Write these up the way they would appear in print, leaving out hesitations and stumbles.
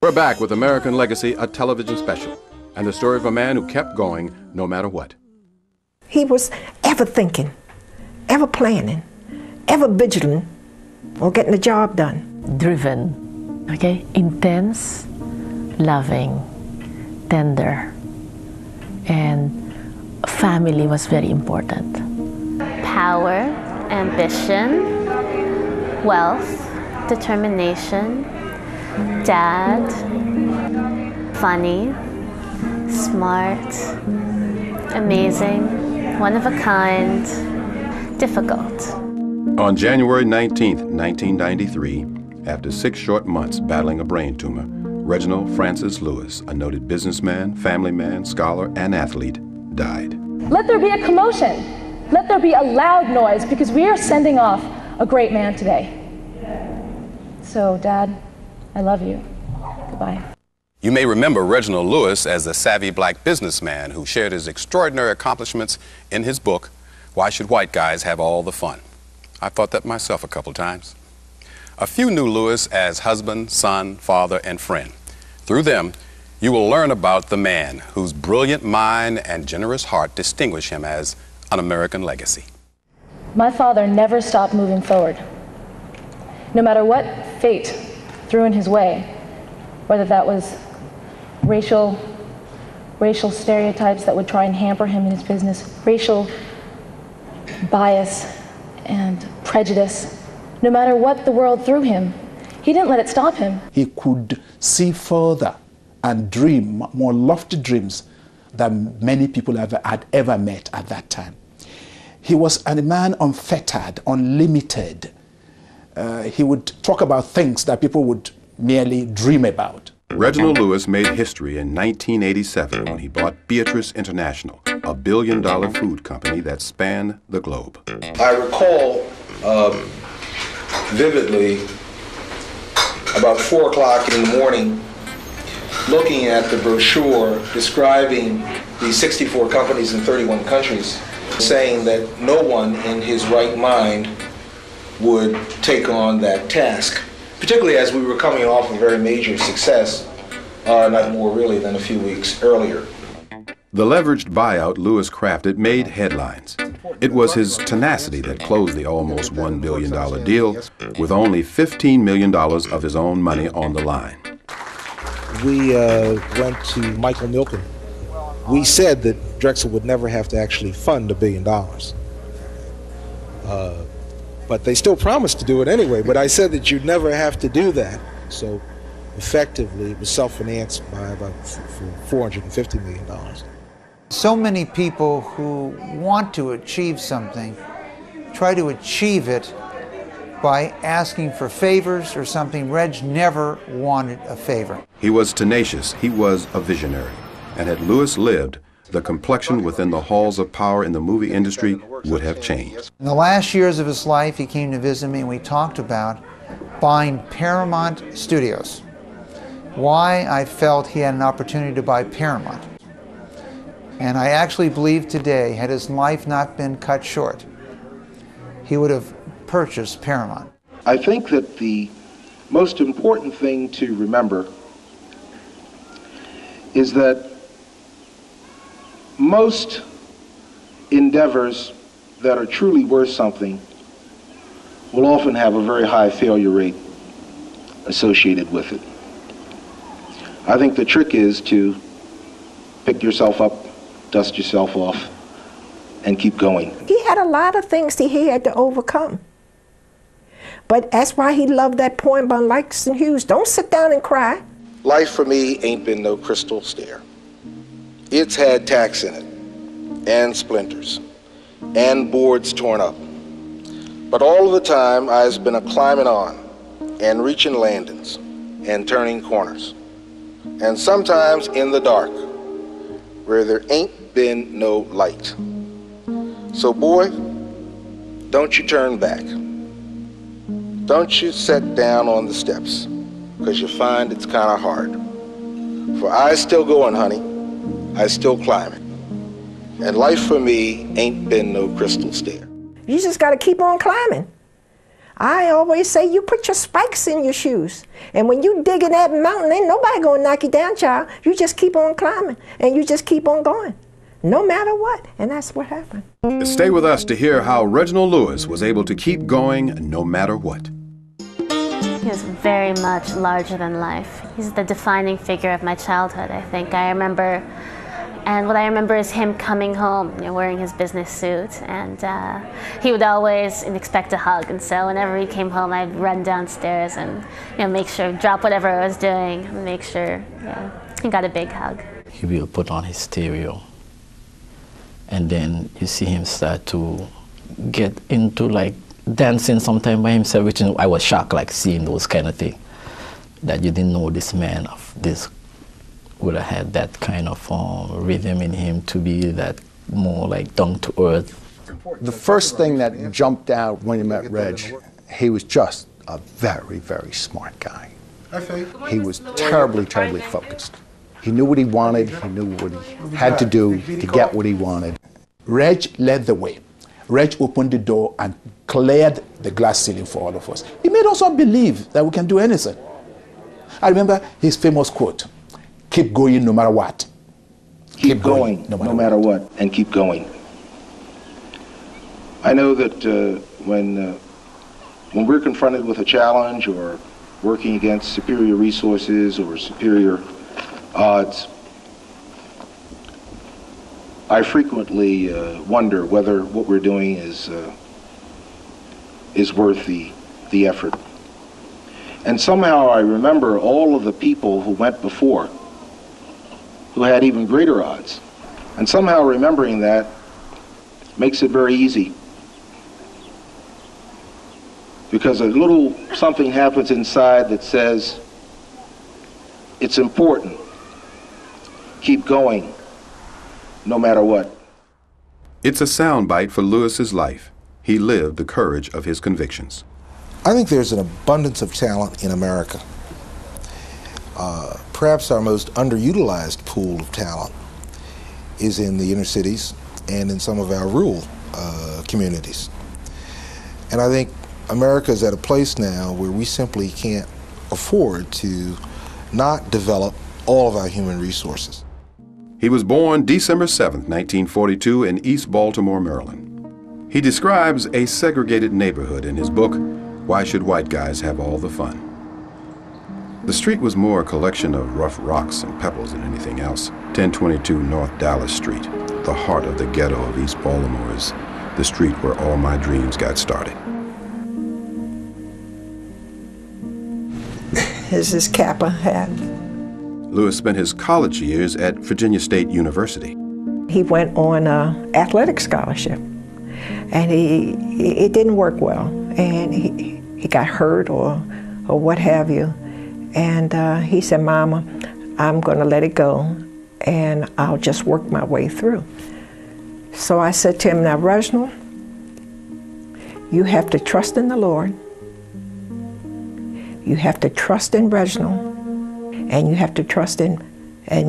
We're back with American Legacy, a television special, and the story of a man who kept going no matter what. He was ever thinking, ever planning, ever vigilant on getting the job done. Driven, okay? Intense, loving, tender, and family was very important. Power, ambition, wealth, determination, dad, funny, smart, amazing, one of a kind, difficult. On January 19th, 1993, after 6 short months battling a brain tumor, Reginald Francis Lewis, a noted businessman, family man, scholar, and athlete, died. Let there be a commotion. Let there be a loud noise, because we are sending off a great man today. So, Dad, I love you. Goodbye. You may remember Reginald Lewis as a savvy black businessman who shared his extraordinary accomplishments in his book, Why Should White Guys Have All the Fun? I thought that myself a couple times. A few knew Lewis as husband, son, father, and friend. Through them, you will learn about the man whose brilliant mind and generous heart distinguish him as an American legacy. My father never stopped moving forward. No matter what fate threw in his way, whether that was racial stereotypes that would try and hamper him in his business, racial bias and prejudice, no matter what the world threw him, he didn't let it stop him. He could see further and dream more lofty dreams than many people had ever met at that time. He was a man unfettered, unlimited. He would talk about things that people would merely dream about. Reginald Lewis made history in 1987 when he bought Beatrice International, a billion-dollar food company that spanned the globe. I recall vividly about 4 o'clock in the morning looking at the brochure describing the 64 companies in 31 countries, saying that no one in his right mind would take on that task, particularly as we were coming off a very major success, not more really than a few weeks earlier. The leveraged buyout Lewis crafted made headlines. It was his tenacity that closed the almost $1 billion deal with only $15 million of his own money on the line. We went to Michael Milken. We said that Drexel would never have to actually fund $1 billion. But they still promised to do it anyway. But I said that you'd never have to do that. So effectively, it was self-financed by about $450 million. So many people who want to achieve something try to achieve it by asking for favors or something. Reg never wanted a favor. He was tenacious, he was a visionary, and had Lewis lived, the complexion within the halls of power in the movie industry would have changed. In the last years of his life, he came to visit me and we talked about buying Paramount Studios. Why I felt he had an opportunity to buy Paramount. And I actually believe today, had his life not been cut short, he would have purchased Paramount. I think that the most important thing to remember is that most endeavors that are truly worth something will often have a very high failure rate associated with it. I think the trick is to pick yourself up, dust yourself off, and keep going. He had a lot of things he had to overcome. But that's why he loved that poem by Langston Hughes, don't sit down and cry. Life for me ain't been no crystal stair. It's had tacks in it, and splinters, and boards torn up. But all of the time, I've been a-climbing on, and reaching landings, and turning corners. And sometimes in the dark, where there ain't been no light. So boy, don't you turn back. Don't you sit down on the steps, because you find it's kind of hard. For I still going, honey, I still climbing. And life for me ain't been no crystal stair. You just got to keep on climbing. I always say you put your spikes in your shoes. And when you dig in that mountain, ain't nobody gonna knock you down, child. You just keep on climbing and you just keep on going, no matter what. And that's what happened. Stay with us to hear how Reginald Lewis was able to keep going no matter what. He was very much larger than life. He's the defining figure of my childhood, I think. And what I remember is him coming home, wearing his business suit, and he would always expect a hug. And so whenever he came home, I'd run downstairs and make sure, drop whatever I was doing, and make sure he got a big hug. He will put on his stereo, and then you see him start to get into like dancing sometime by himself, which I was shocked, like seeing those kind of things, that you didn't know this man of this would have had that kind of rhythm in him, to be that more like down to earth. The first thing that jumped out when you met Reg, he was just a very, very smart guy. He was terribly, terribly focused. He knew what he wanted, he knew what he had to do to get what he wanted. Reg led the way. Reg opened the door and cleared the glass ceiling for all of us. He made us all believe that we can do anything. I remember his famous quote, "Keep going no matter what." Keep going no matter what, and keep going. I know that when we're confronted with a challenge or working against superior resources or superior odds, I frequently wonder whether what we're doing is worth the effort. And somehow I remember all of the people who went before, who had even greater odds. And somehow remembering that makes it very easy. Because a little something happens inside that says, it's important. Keep going, no matter what. It's a soundbite for Lewis's life. He lived the courage of his convictions. I think there's an abundance of talent in America. Perhaps our most underutilized pool of talent is in the inner cities and in some of our rural communities. And I think America is at a place now where we simply can't afford to not develop all of our human resources. He was born December 7th, 1942 in East Baltimore, Maryland. He describes a segregated neighborhood in his book, Why Should White Guys Have All the Fun? The street was more a collection of rough rocks and pebbles than anything else. 1022 North Dallas Street, the heart of the ghetto of East Baltimore, is the street where all my dreams got started. This is Kappa hat. Lewis spent his college years at Virginia State University. He went on an athletic scholarship, and it didn't work well, and he got hurt or what have you. And he said, "Mama, I'm going to let it go, and I'll just work my way through." So I said to him, "Now, Reginald, you have to trust in the Lord. You have to trust in Reginald, and you have to trust in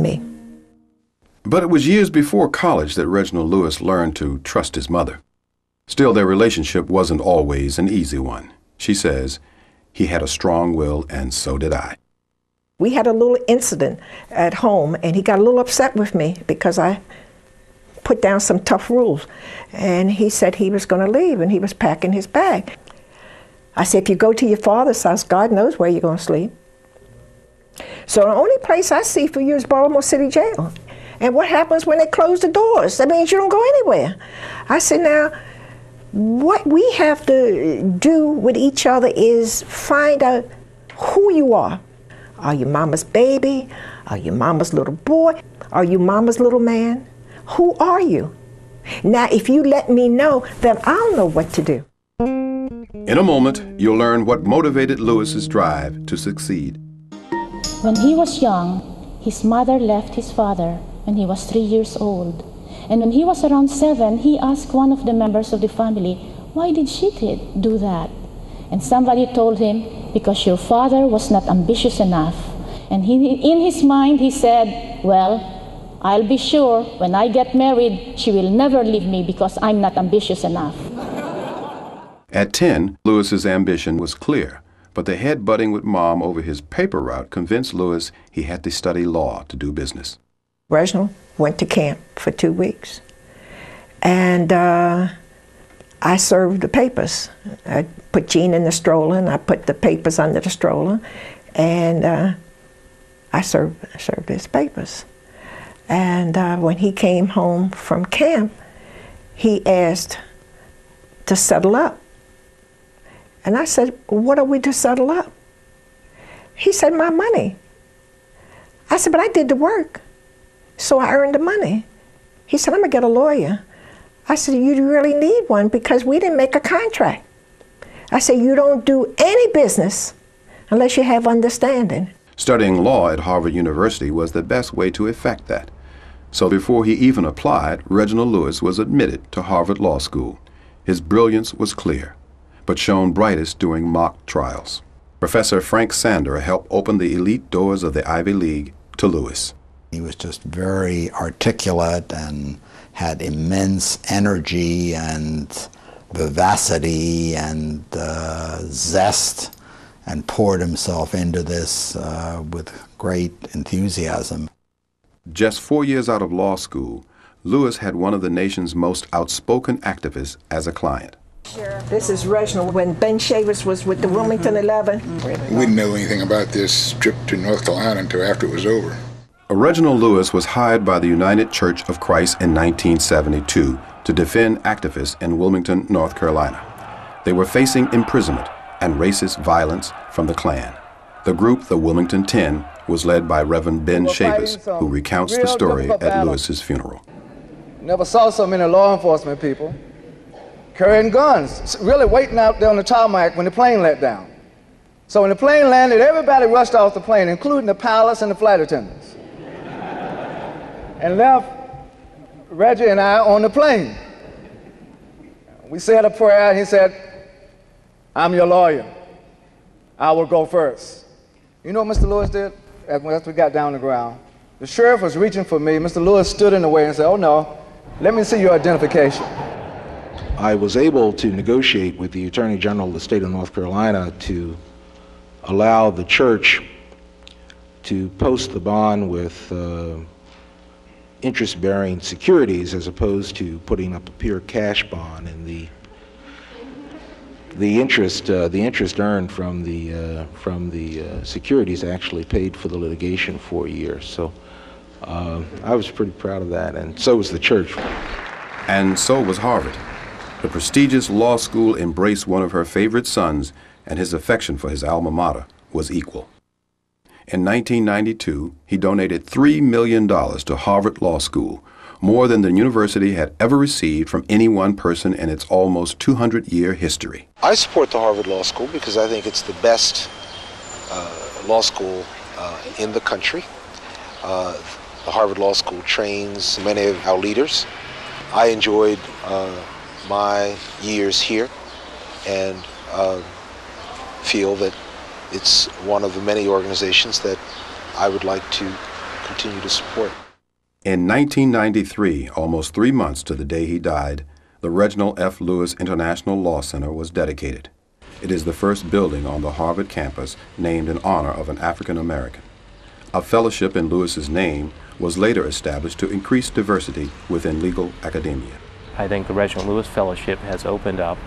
me." But it was years before college that Reginald Lewis learned to trust his mother. Still, their relationship wasn't always an easy one. She says, "He had a strong will, and so did I." We had a little incident at home, and he got a little upset with me because I put down some tough rules. And he said he was going to leave, and he was packing his bag. I said, "If you go to your father's house, God knows where you're going to sleep. So the only place I see for you is Baltimore City Jail. And what happens when they close the doors? That means you don't go anywhere." I said, "Now, what we have to do with each other is find out who you are. Are you mama's baby? Are you mama's little boy? Are you mama's little man? Who are you? Now, if you let me know, then I'll know what to do." In a moment, you'll learn what motivated Lewis's drive to succeed. When he was young, his mother left his father when he was 3 years old. And when he was around 7, he asked one of the members of the family, "Why did she do that?" And somebody told him, "Because your father was not ambitious enough." And in his mind, he said, "Well, I'll be sure when I get married, she will never leave me because I'm not ambitious enough." At 10, Lewis's ambition was clear, but the head-butting with Mom over his paper route convinced Lewis he had to study law to do business. Reginald went to camp for 2 weeks, and I served the papers. I put Gene in the stroller, and I put the papers under the stroller, and I served his papers. And when he came home from camp, he asked to settle up. And I said, what are we to settle up? He said, my money. I said, but I did the work, so I earned the money. He said, I'm gonna get a lawyer. I said, you really need one because we didn't make a contract. I said, you don't do any business unless you have understanding. Studying law at Harvard University was the best way to effect that. So before he even applied, Reginald Lewis was admitted to Harvard Law School. His brilliance was clear, but shone brightest during mock trials. Professor Frank Sander helped open the elite doors of the Ivy League to Lewis. He was just very articulate and had immense energy and vivacity and zest, and poured himself into this with great enthusiasm. Just 4 years out of law school, Lewis had one of the nation's most outspoken activists as a client. This is Reginald when Ben Chavis was with the Wilmington 11. We didn't know anything about this trip to North Carolina until after it was over. Reginald Lewis was hired by the United Church of Christ in 1972 to defend activists in Wilmington, North Carolina. They were facing imprisonment and racist violence from the Klan. The group, the Wilmington 10, was led by Reverend Ben Chavis, who recounts the story at Lewis's funeral. Never saw so many law enforcement people carrying guns, really waiting out there on the tarmac when the plane let down. So when the plane landed, everybody rushed off the plane, including the pilots and the flight attendants, and left Reggie and I on the plane. We said a prayer, and he said, I'm your lawyer. I will go first. You know what Mr. Lewis did after we got down on the ground? The sheriff was reaching for me. Mr. Lewis stood in the way and said, oh no, let me see your identification. I was able to negotiate with the Attorney General of the state of North Carolina to allow the church to post the bond with interest-bearing securities as opposed to putting up a pure cash bond, and the interest earned from the securities actually paid for the litigation for a year. So I was pretty proud of that, and so was the church. And so was Harvard. The prestigious law school embraced one of her favorite sons, and his affection for his alma mater was equal. In 1992, he donated $3 million to Harvard Law School, more than the university had ever received from any one person in its almost 200-year history. I support the Harvard Law School because I think it's the best law school in the country. The Harvard Law School trains many of our leaders. I enjoyed my years here and feel that it's one of the many organizations that I would like to continue to support. In 1993, almost 3 months to the day he died, the Reginald F. Lewis International Law Center was dedicated. It is the first building on the Harvard campus named in honor of an African American. A fellowship in Lewis's name was later established to increase diversity within legal academia. I think the Reginald Lewis Fellowship has opened up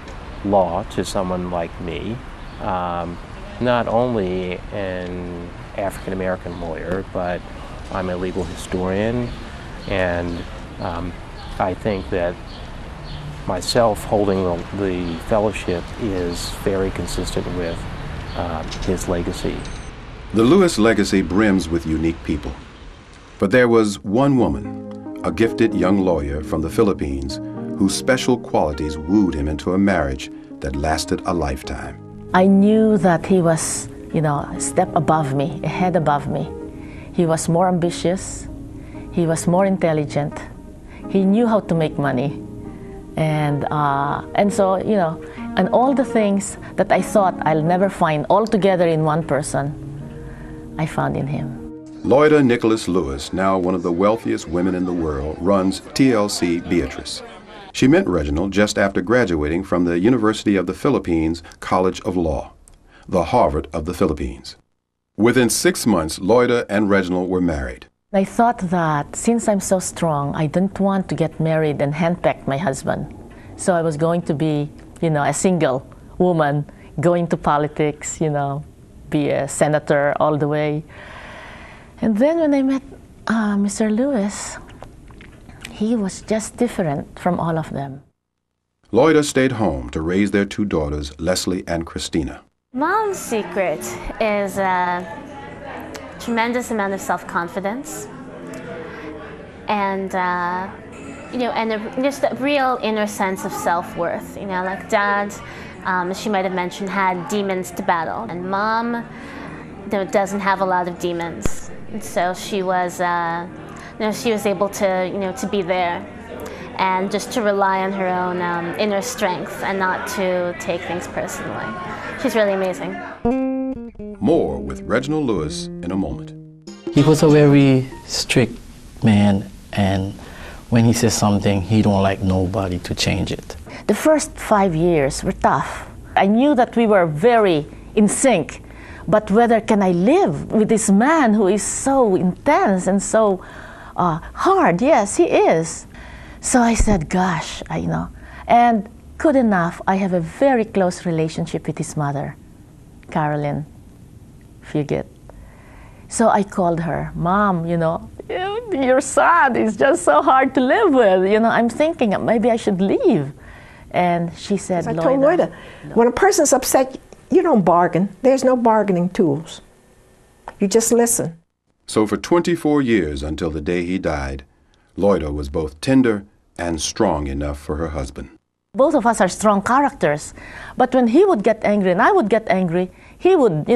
law to someone like me, not only an African American lawyer, but I'm a legal historian, and I think that myself holding the fellowship is very consistent with his legacy. The Lewis legacy brims with unique people. But there was one woman, a gifted young lawyer from the Philippines, whose special qualities wooed him into a marriage that lasted a lifetime. I knew that he was, a step above me, a head above me. He was more ambitious, he was more intelligent, he knew how to make money. And so, and all the things that I thought I'll never find all together in one person, I found in him. Loida Nicolas Lewis, now one of the wealthiest women in the world, runs TLC Beatrice. She met Reginald just after graduating from the University of the Philippines College of Law, the Harvard of the Philippines. Within 6 months, Loida and Reginald were married. I thought that since I'm so strong, I didn't want to get married and handpick my husband. So I was going to be, a single woman, going to politics, be a senator all the way. And then when I met Mr. Lewis, he was just different from all of them. Loida stayed home to raise their 2 daughters, Leslie and Christina. Mom's secret is a tremendous amount of self-confidence and just a real inner sense of self-worth. Like Dad, she might have mentioned, had demons to battle, and Mom doesn't have a lot of demons. And so she was able to be there and just to rely on her own inner strength and not to take things personally. She's really amazing. More with Reginald Lewis in a moment. He was a very strict man, and when he says something, he don't like nobody to change it. The first 5 years were tough. I knew that we were very in sync, but whether can I live with this man who is so intense and so hard? Yes, he is. So I said, gosh, and good enough, I have a very close relationship with his mother, Carolyn, Fugett. So I called her, Mom, your son is just so hard to live with. I'm thinking maybe I should leave. And she said, I told Loida, when a person's upset, you don't bargain. There's no bargaining tools. You just listen. So for 24 years until the day he died, Loida was both tender and strong enough for her husband. Both of us are strong characters. But when he would get angry and I would get angry, he would,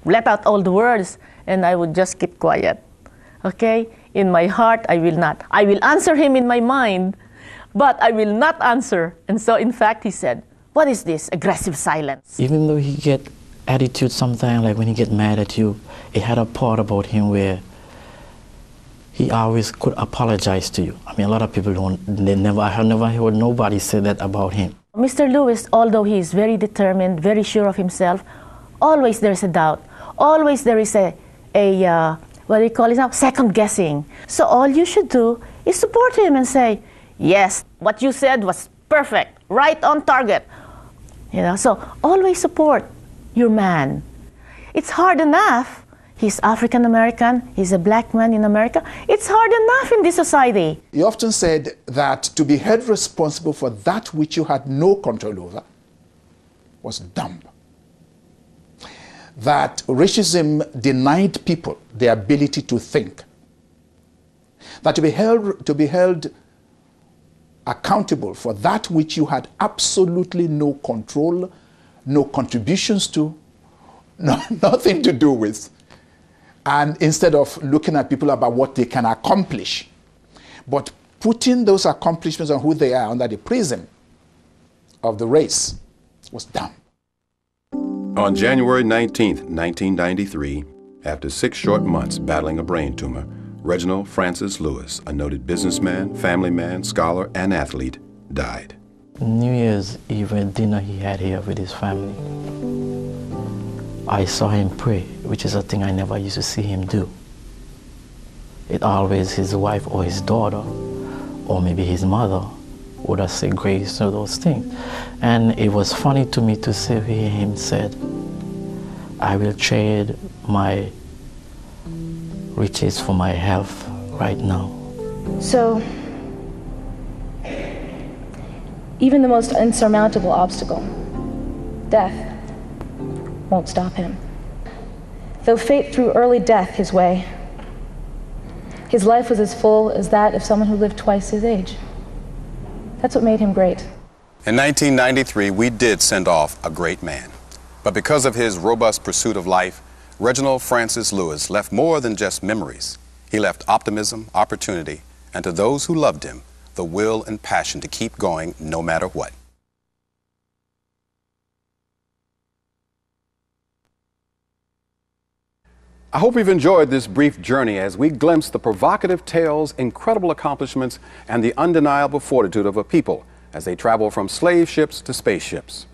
let out all the words and I would just keep quiet. Okay? In my heart, I will not. I will answer him in my mind, but I will not answer. And so, in fact, he said, what is this aggressive silence? Even though he get attitude sometimes, like when he get mad at you, it had a part about him where he always could apologize to you. I mean, a lot of people I have never heard nobody say that about him. Mr. Lewis, although he is very determined, very sure of himself, always there is a doubt. Always there is a what do you call it now? Second guessing. So all you should do is support him and say, yes, what you said was perfect, right on target. So always support your man. It's hard enough. He's African American, he's a black man in America. It's hard enough in this society. He often said that to be held responsible for that which you had no control over was dumb. That racism denied people the ability to think. That to be held accountable for that which you had absolutely no control, no contributions to, nothing to do with. And instead of looking at people about what they can accomplish, but putting those accomplishments on who they are under the prism of the race was dumb. On January 19th, 1993, after 6 short months battling a brain tumor, Reginald Francis Lewis, a noted businessman, family man, scholar, and athlete, died. New Year's Eve at dinner he had here with his family, I saw him pray, which is a thing I never used to see him do. It always his wife or his daughter, or maybe his mother, would have said grace or those things. And it was funny to me to hear him said, I will trade my riches for my health right now. So, even the most insurmountable obstacle, death, won't stop him. Though fate threw early death his way, his life was as full as that of someone who lived twice his age. That's what made him great. In 1993, we did send off a great man. But because of his robust pursuit of life, Reginald Francis Lewis left more than just memories. He left optimism, opportunity, and to those who loved him, the will and passion to keep going no matter what. I hope you've enjoyed this brief journey as we glimpse the provocative tales, incredible accomplishments, and the undeniable fortitude of a people as they travel from slave ships to spaceships.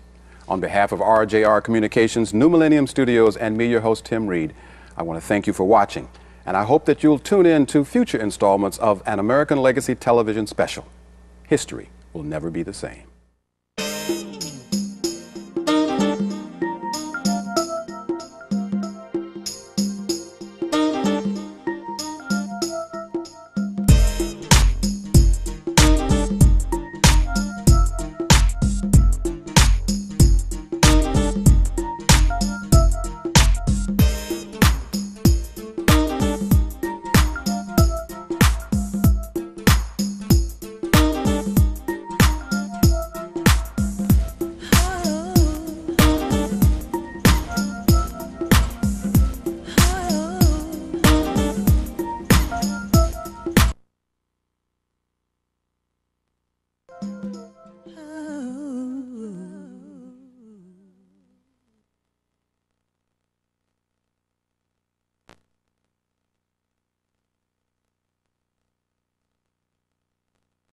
On behalf of RJR Communications, New Millennium Studios, and me, your host, Tim Reed, I want to thank you for watching, and I hope that you'll tune in to future installments of an American Legacy television special. History will never be the same.